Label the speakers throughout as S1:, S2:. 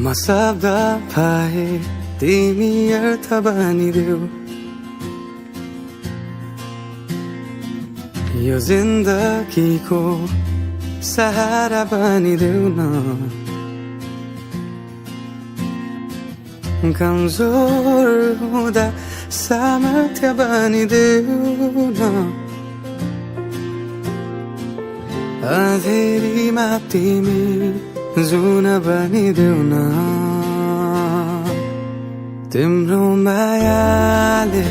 S1: म शब्द पाए तिमी अर्थ बनिदेऊ यो जिन्दगीको सहारा बनिदेऊ न कमजोर हुँदा सामर्थ्य बनिदेऊ न अँधेरीमा तिमी जुन बनिदेऊ न तिम्रो मायाले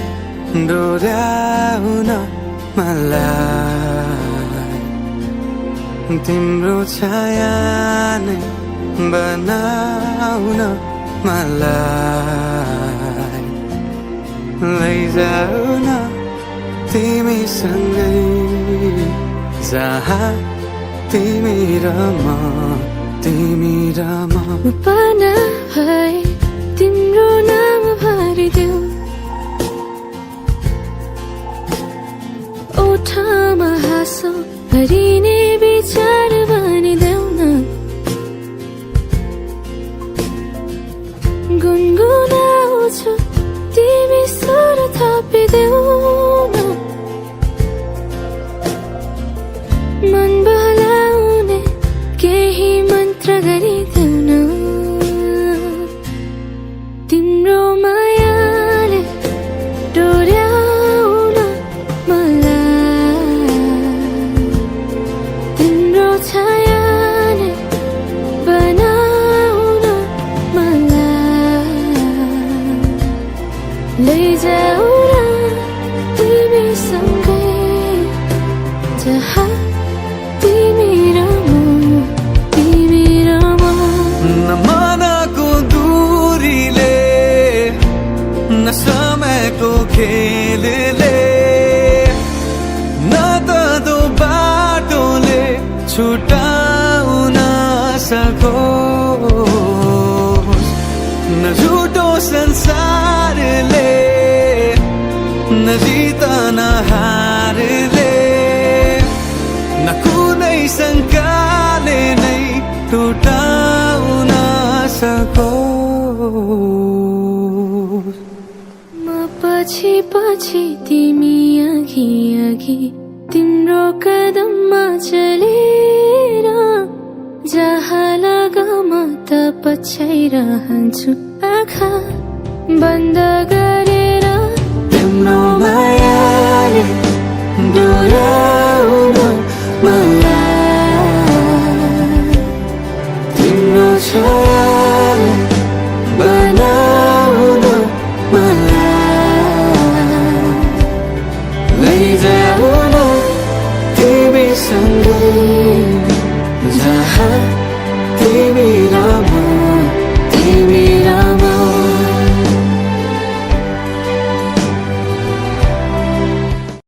S1: डोर्याउन मलाई तिम्रो छाया नै बनाउन मलाई लैजाऊ न तिमीसँगै जहाँ तिमी र म
S2: पाना भए तिम्रो नाम भरिदेऊ ओठमा हाँसो भरिने विचार बनिदेऊ न गुनगुनाउँछु तिमी स्वर थपिदेऊ न मन बहलाउने केही मन्त्र गरिदेऊ न तिम्रो मायाले डोर्याउन मलाई तिम्रो छायाले बनाउन मलाई लैजाऊ न तिमीसँगै जहाँ तिमी र म
S1: न मनको दूरीले न समयको खेलले न त दो बाटोले छुटाउन सकोस् न झुटो संसारले न जितन हारले न कुनै शङ्काले नै टुटाउन सकोस्
S2: म पछि पछि तिमी अघि अघि तिम्रो कदममा चलेर जहाँ लगाम त पछ्याइरहन्छु आँखा बन्द गरेर
S1: तिम्रो मायाले डोर्याउन मलाई तिम्रो छायाले बनाउन मलाई लैजाऊ न तिमीसँगै जहाँ तिमी र म